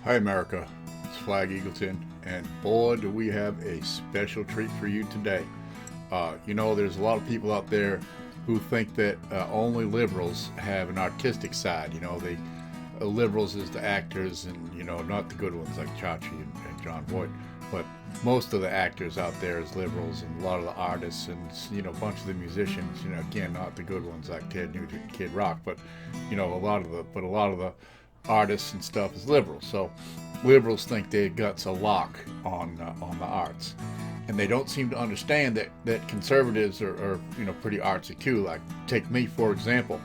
Hi America, it's Flagg and boy do we have a special treat for you today. There's a lot of people out there who think that only liberals have an artistic side. They liberals is the actors and not the good ones like Chachi and John Voight, but most of the actors out there is liberals, and a lot of the artists and a bunch of the musicians. Again, not the good ones like Ted Nugent and Kid Rock, but a lot of the artists and stuff is liberals. So liberals think they got a lock on the arts, and they don't seem to understand that conservatives are pretty artsy too. Like take me for example.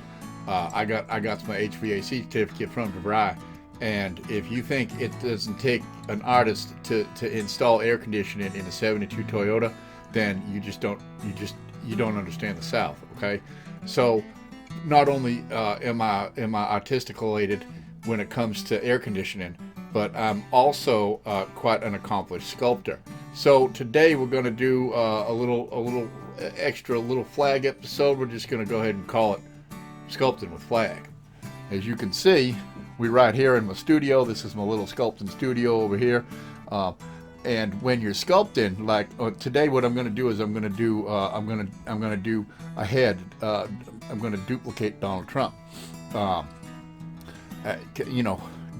I got my HVAC certificate from DeVry, and if you think it doesn't take an artist to install air conditioning in a '72 Toyota, then you don't understand the South. Okay, so not only am I articulated when it comes to air conditioning, but I'm also quite an accomplished sculptor. So today we're going to do a little Flagg episode. We're just going to go ahead and call it Sculpting with Flagg. As you can see, we're right here in my studio. This is my little sculpting studio over here. And when you're sculpting, like today, what I'm going to do is I'm going to do a head. I'm going to duplicate Donald Trump.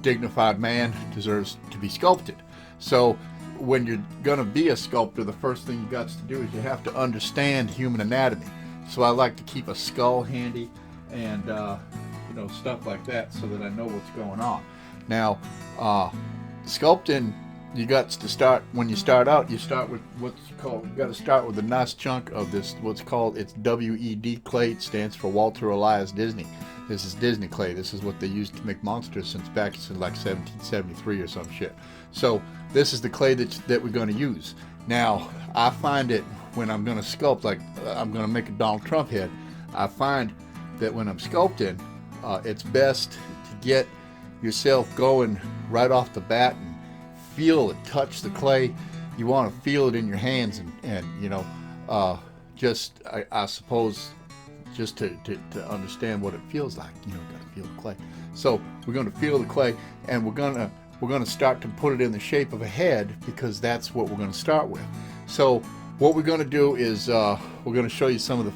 Dignified man deserves to be sculpted. So when you're going to be a sculptor, the first thing you got to do is you have to understand human anatomy. So I like to keep a skull handy and stuff like that so that I know what's going on. Now, sculpting, you got to start, when you start out, you start with you got to start with a nice chunk of this, what's called, it's WED clay. It stands for Walter Elias Disney. This is Disney clay. This is what they used to make monsters since back in like 1773 or some shit. So this is the clay that we're going to use. Now, I find it when I'm going to sculpt, like I'm going to make a Donald Trump head, I find that when I'm sculpting, it's best to get yourself going right off the bat and feel it, touch the clay. You want to feel it in your hands and I suppose just to understand what it feels like, got to feel the clay. So we're going to feel the clay, and we're going to start to put it in the shape of a head, because that's what we're going to start with. So what we're going to do is we're going to show you some of the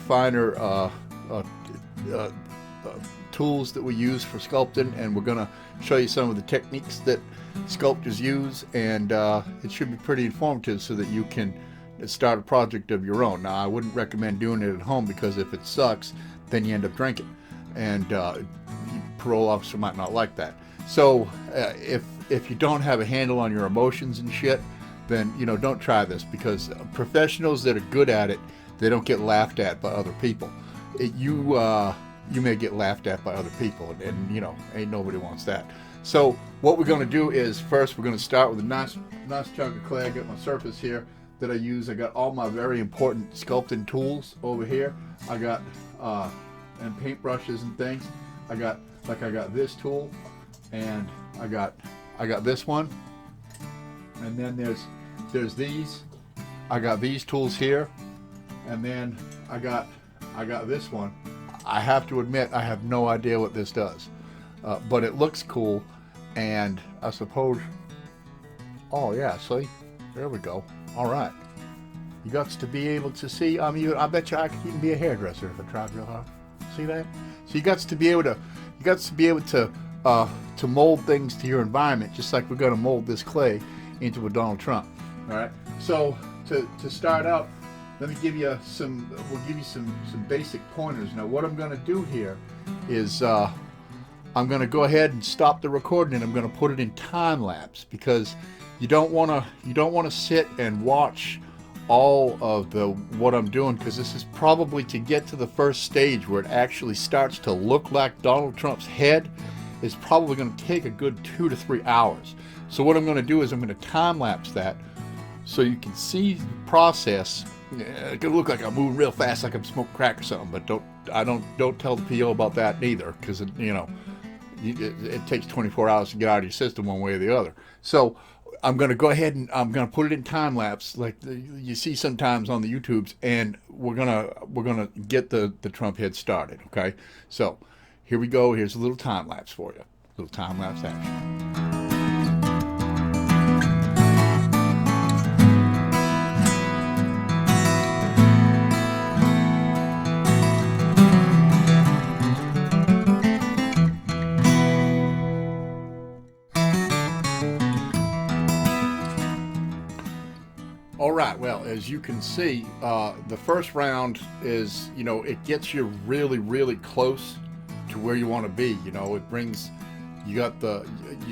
finer tools that we use for sculpting, and we're going to show you some of the techniques that sculptors use, and it should be pretty informative so that you can start a project of your own. Now, I wouldn't recommend doing it at home, because if it sucks, then you end up drinking, and parole officer might not like that. So if you don't have a handle on your emotions and shit, then don't try this, because professionals that are good at it, they don't get laughed at by other people. You may get laughed at by other people, and ain't nobody wants that. So what we're going to do is, first we're going to start with a nice chunk of clay. I got my surface here that I use. I got all my very important sculpting tools over here. I got and paintbrushes and things. I got this tool, and I got this one, and then there's these. I got these tools here, and then I got this one. I have to admit, I have no idea what this does, but it looks cool, and I suppose. Oh yeah, see, there we go. All right, you got to be able to see. I bet you I could even be a hairdresser if I tried real hard. See that? So you got to be able to mold things to your environment, just like we're going to mold this clay into a Donald Trump. All right. So to start out, let me give you some basic pointers. Now, what I'm going to do here is I'm going to go ahead and stop the recording, and I'm going to put it in time lapse, because you don't want to sit and watch all of what I'm doing, because this is probably to get to the first stage where it actually starts to look like Donald Trump's head. Is probably going to take a good 2 to 3 hours. So what I'm going to do is I'm going to time lapse that, so you can see the process. It's gonna look like I'm moving real fast, like I'm smoking crack or something, but don't tell the PO about that neither, because it takes 24 hours to get out of your system one way or the other. So I'm gonna go ahead and I'm gonna put it in time lapse, like you see sometimes on the YouTubes, and we're gonna get the Trump head started. Okay, so here we go. Here's a little time lapse for you. little time-lapse action. All right, well, as you can see, the first round is, it gets you really, really close to where you want to be. It brings, you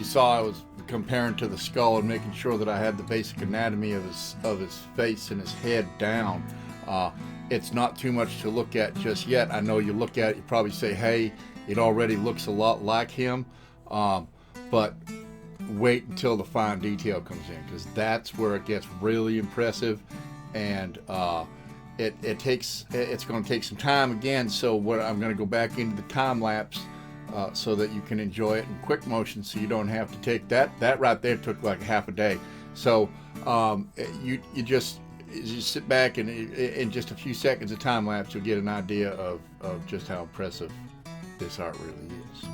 saw I was comparing to the skull and making sure that I had the basic anatomy of his face and his head down. It's not too much to look at just yet. I know you look at it, you probably say, hey, it already looks a lot like him, but wait until the fine detail comes in, because that's where it gets really impressive. And it's going to take some time again. So I'm going to go back into the time lapse so that you can enjoy it in quick motion, so you don't have to take that right there took like half a day. So you just sit back, and in just a few seconds of time lapse you'll get an idea of just how impressive this art really is.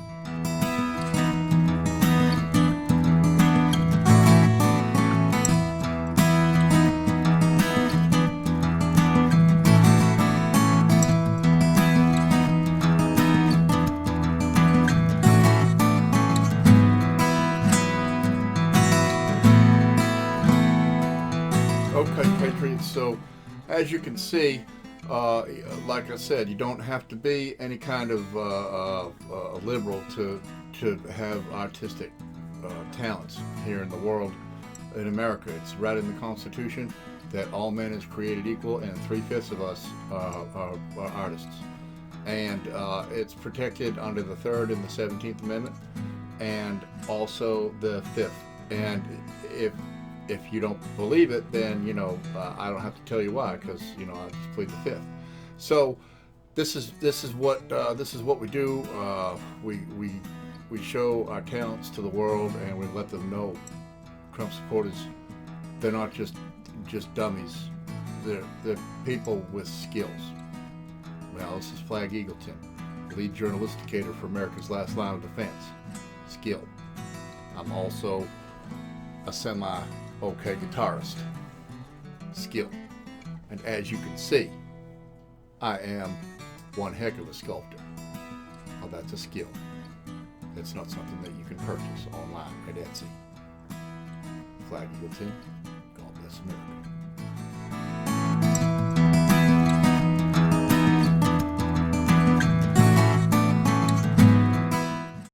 Okay, Patriots, so as you can see, like I said, you don't have to be any kind of liberal to have artistic talents here in the world. In America, it's right in the Constitution that all men is created equal, and 3/5 of us are artists. And it's protected under the 3rd and the 17th Amendment, and also the 5th. And if you don't believe it, then I don't have to tell you why, because I just plead the 5th. So this is what we do. We show our talents to the world, and we let them know Trump supporters, they're not just dummies. They're people with skills. Well, this is Flagg Eagleton, lead journalisticator for America's Last Line of Defense. Skill. I'm also a semi-okay guitarist. Skill. And as you can see, I am one heck of a sculptor. Well, that's a skill. It's not something that you can purchase online at Etsy. Flagg Eagleton, God bless America.